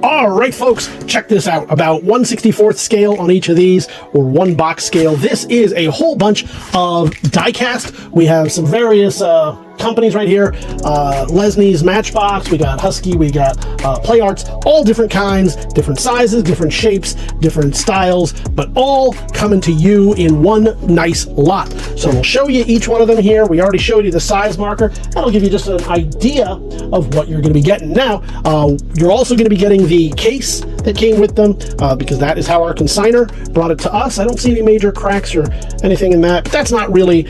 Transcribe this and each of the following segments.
All right, folks, check this out. About 1/64th scale on each of these, or one box scale. This is a whole bunch of DieCast. We have some various companies right here. Lesney's Matchbox, we got Husky, we got Play Arts, all different kinds, different sizes, different shapes, different styles, but all coming to you in one nice lot. So we'll show you each one of them here. We already showed you the size marker. That'll give you just an idea of what you're going to be getting. Now, you're also going to be getting the case that came with them, because that is how our consignor brought it to us. I don't see any major cracks or anything in that, but that's not really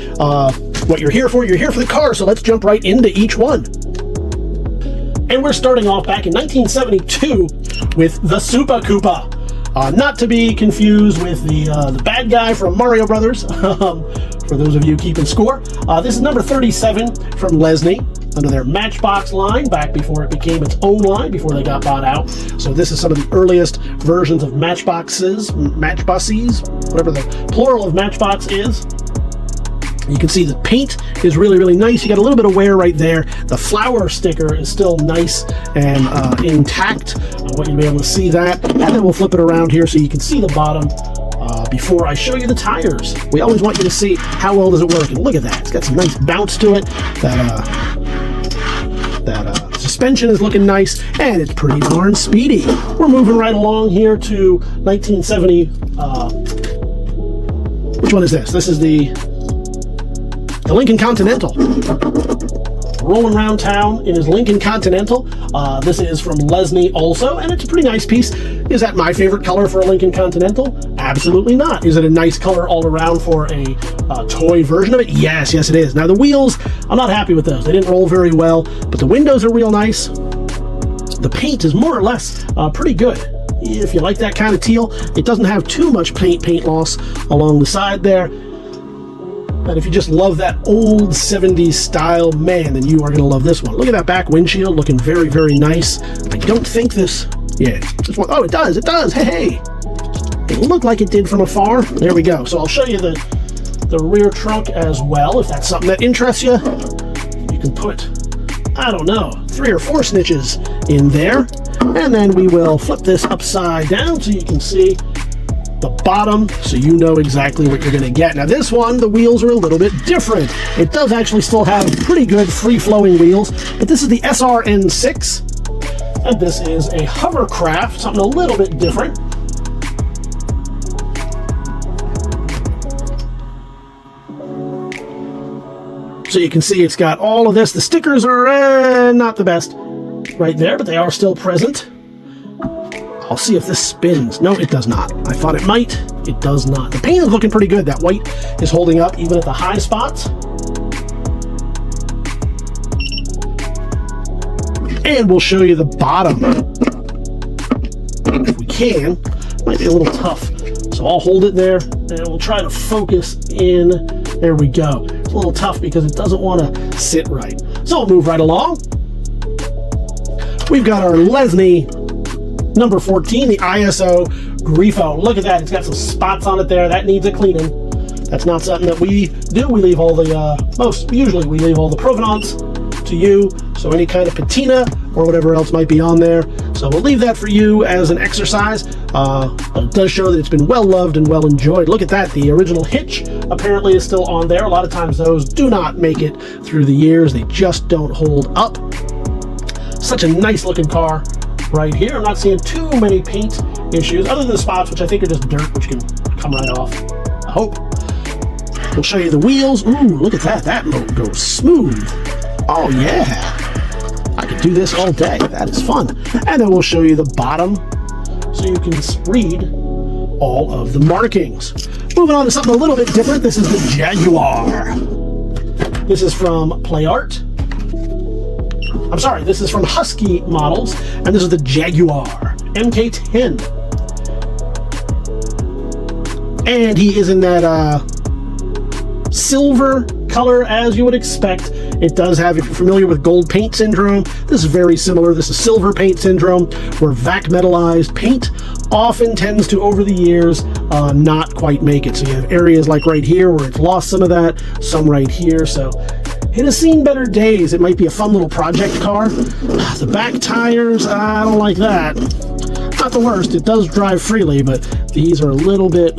what you're here for. You're here for the car, so let's jump right into each one. And we're starting off back in 1972 with the Super Koopa. Not to be confused with the bad guy from Mario Brothers, for those of you keeping score. This is number 37 from Lesney, under their Matchbox line, back before it became its own line, before they got bought out. So this is some of the earliest versions of Matchboxes, whatever the plural of Matchbox is. You can see the paint is really, really nice. You got a little bit of wear right there. The flower sticker is still nice and intact. I want you to be able to see that. And then we'll flip it around here so you can see the bottom before I show you the tires. We always want you to see how well does it work. And look at that. It's got some nice bounce to it. That suspension is looking nice, and it's pretty darn speedy. We're moving right along here to 1970. Which one is this? This is the Lincoln Continental. Rolling around town in his Lincoln Continental. This is from Lesney also, and it's a pretty nice piece. Is that my favorite color for a Lincoln Continental? Absolutely not. Is it a nice color all around for a toy version of it? Yes, yes it is. Now the wheels, I'm not happy with those. They didn't roll very well, but the windows are real nice. The paint is more or less pretty good. If you like that kind of teal, it doesn't have too much paint loss along the side there. And if you just love that old 70s style, man, then you are going to love this one. Look at that back windshield, looking very, very nice. I don't think this, oh, it does, hey. It looked like it did from afar. There we go. So I'll show you the rear trunk as well, if that's something that interests you. You can put, I don't know, 3 or 4 snitches in there. And then we will flip this upside down so you can see the bottom, so you know exactly what you're going to get. Now this one, the wheels are a little bit different. It does actually still have pretty good free-flowing wheels, but this is the SRN6, and this is a hovercraft, something a little bit different. So you can see it's got all of this. The stickers are not the best right there, but they are still present. I'll see if this spins. No, it does not. I thought it might. It does not. The paint is looking pretty good. That white is holding up even at the high spots. And we'll show you the bottom, if we can. Might be a little tough. So I'll hold it there, and we'll try to focus in. There we go. It's a little tough because it doesn't want to sit right. So I'll move right along. We've got our Lesney number 14, the ISO Grifo. Look at that. It's got some spots on it there. That needs a cleaning. That's not something that we do. We leave all the, usually we leave all the provenance to you. So any kind of patina or whatever else might be on there. So we'll leave that for you as an exercise. It does show that it's been well loved and well enjoyed. Look at that. The original hitch apparently is still on there. A lot of times those do not make it through the years. They just don't hold up. Such a nice looking car right here. I'm not seeing too many paint issues, other than the spots, which I think are just dirt, which can come right off, I hope. We'll show you the wheels. Ooh, look at that. That mode goes smooth. Oh, yeah. I could do this all day. That is fun. And then we'll show you the bottom so you can read all of the markings. Moving on to something a little bit different. This is the Jaguar. This is from Play Art. I'm sorry, this is from Husky Models, and this is the Jaguar MK10. And he is in that silver color, as you would expect. It does have, if you're familiar with gold paint syndrome, this is very similar. This is silver paint syndrome, where vac metallized paint often tends to, over the years, not quite make it. So you have areas like right here where it's lost some of that, some right here. So it has seen better days. It might be a fun little project car. The back tires, I don't like that. not the worst. It does drive freely, but these are a little bit...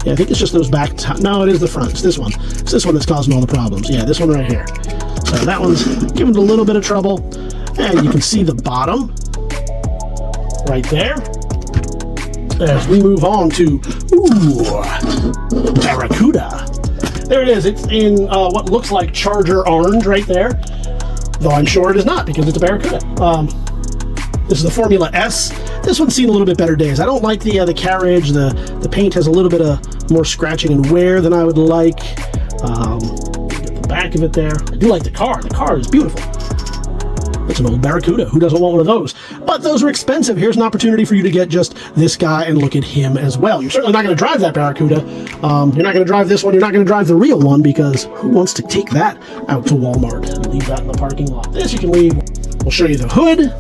Yeah, I think it's just those back... No, it is the front. It's this one. It's this one that's causing all the problems. Yeah, this one right here. So that one's giving it a little bit of trouble. And you can see the bottom right there. As we move on to... Ooh, Barracuda. There it is. It's in what looks like Charger Orange right there. Though I'm sure it is not, because it's a Barracuda. This is the Formula S. This one's seen a little bit better days. I don't like the carriage. The paint has a little bit of more scratching and wear than I would like. Get the back of it there. I do like the car. The car is beautiful. It's an old Barracuda. Who doesn't want one of those? But those are expensive. Here's an opportunity for you to get just this guy and look at him as well. You're certainly not going to drive that Barracuda. You're not going to drive this one. You're not going to drive the real one, because who wants to take that out to Walmart and leave that in the parking lot? This you can leave. We'll show you the hood.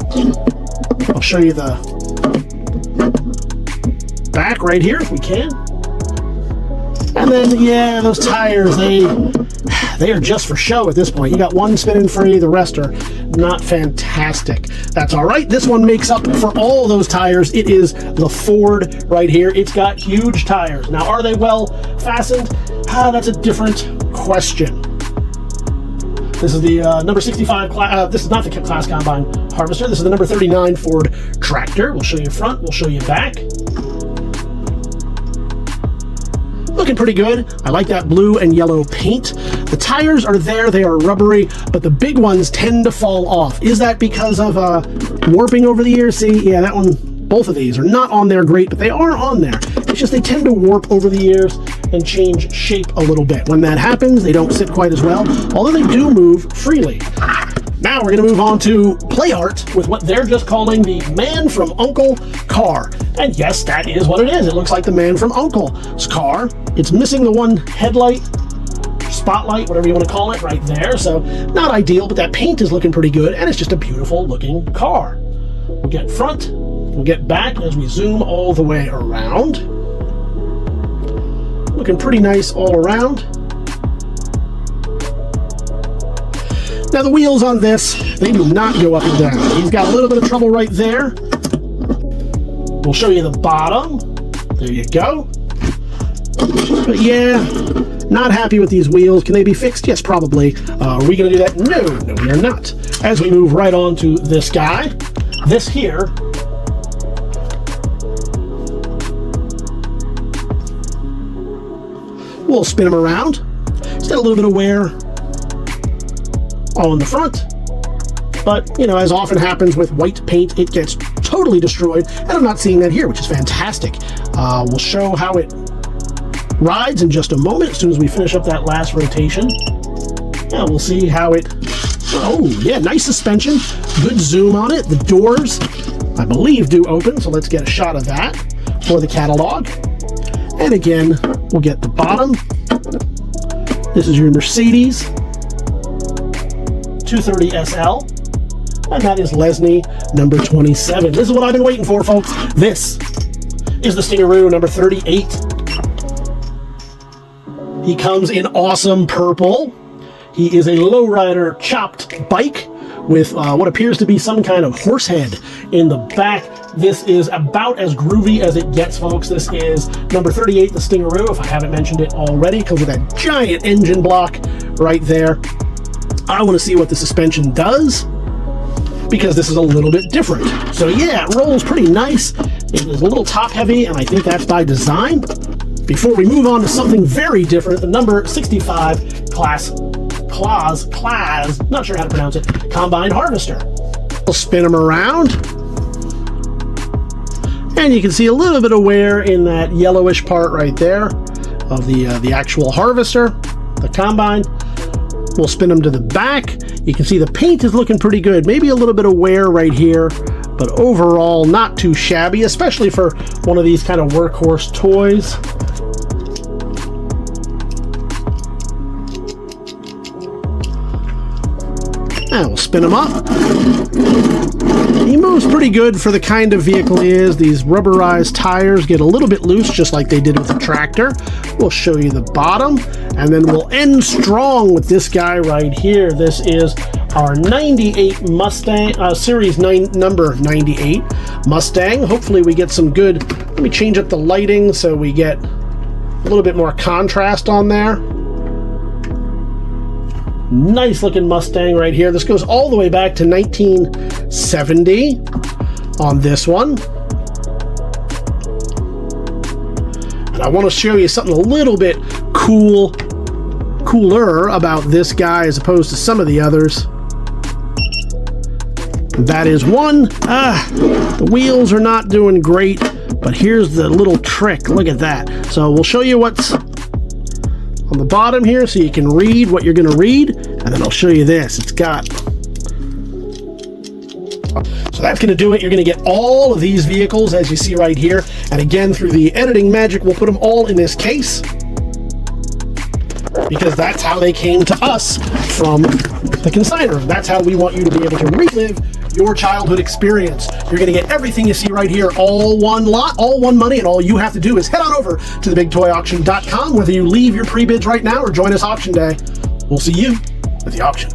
I'll show you the back right here if we can. And then, yeah, those tires, they are just for show at this point. You got one spinning free, the rest are not fantastic. That's all right. This one makes up for all those tires. It is the Ford right here. It's got huge tires. Now, are they well fastened? That's a different question. This is the number 65 class. This is not the class combine harvester. This is the number 39 Ford tractor. We'll show you front. We'll show you back. Looking pretty good. I like that blue and yellow paint. The tires are there. They are rubbery, but the big ones tend to fall off. Is that because of warping over the years? See, yeah, that one, both of these are not on there great, but they are on there. It's just they tend to warp over the years and change shape a little bit. When that happens, they don't sit quite as well, although they do move freely. Now we're going to move on to play art with what they're just calling the Man from Uncle car. And yes, that is what it is. It looks like the Man from Uncle's car. It's missing the one headlight, spotlight, whatever you want to call it, right there. So not ideal, but that paint is looking pretty good, and it's just a beautiful looking car. We'll get front, we'll get back as we zoom all the way around. Looking pretty nice all around. Now the wheels on this, they do not go up and down. He's got a little bit of trouble right there. We'll show you the bottom. There you go. But yeah, not happy with these wheels. Can they be fixed? Yes, probably. Are we going to do that? No, we are not. As we move right on to this guy, this here, we'll spin him around. He's got a little bit of wear on the front, but you know, as often happens with white paint, it gets totally destroyed, and I'm not seeing that here, which is fantastic. We'll show how it rides in just a moment as soon as we finish up that last rotation. Yeah, we'll see how it... Oh yeah, nice suspension, good zoom on it. The doors, I believe, do open, so let's get a shot of that for the catalog. And again, we'll get the bottom. This is your Mercedes 230 SL, and that is Lesney number 27. This is what I've been waiting for, folks. This is the Stingaroo number 38. He comes in awesome purple. He is a lowrider chopped bike with what appears to be some kind of horse head in the back. This is about as groovy as it gets, folks. This is number 38, the Stingaroo, if I haven't mentioned it already. Comes with that giant engine block right there. I want to see what the suspension does, because this is a little bit different. So yeah, it rolls pretty nice. It is a little top heavy, and I think that's by design. Before we move on to something very different, the number 65 class, not sure how to pronounce it, combine harvester. We'll spin them around, and you can see a little bit of wear in that yellowish part right there of the actual harvester, the combine. We'll spin them to the back. You can see the paint is looking pretty good. Maybe a little bit of wear right here, but overall not too shabby, especially for one of these kind of workhorse toys. And we'll spin him up. He moves pretty good for the kind of vehicle he is. These rubberized tires get a little bit loose, just like they did with the tractor. We'll show you the bottom, and then we'll end strong with this guy right here. This is our 98 Mustang, Series 9, number 98 Mustang. Hopefully we get some good, let me change up the lighting so we get a little bit more contrast on there. Nice looking Mustang right here. This goes all the way back to 1970 on this one. And I want to show you something a little bit cooler about this guy as opposed to some of the others. That is one. The wheels are not doing great, but here's the little trick. Look at that. So we'll show you what's on the bottom here so you can read what you're going to read, and then I'll show you this. It's got... So that's going to do it. You're going to get all of these vehicles as you see right here. And again, through the editing magic, we'll put them all in this case, because that's how they came to us from the consignor. That's how we want you to be able to relive your childhood experience. You're going to get everything you see right here, all one lot, all one money, and all you have to do is head on over to TheBigToyAuction.com, whether you leave your pre-bids right now or join us auction day. We'll see you at the auction.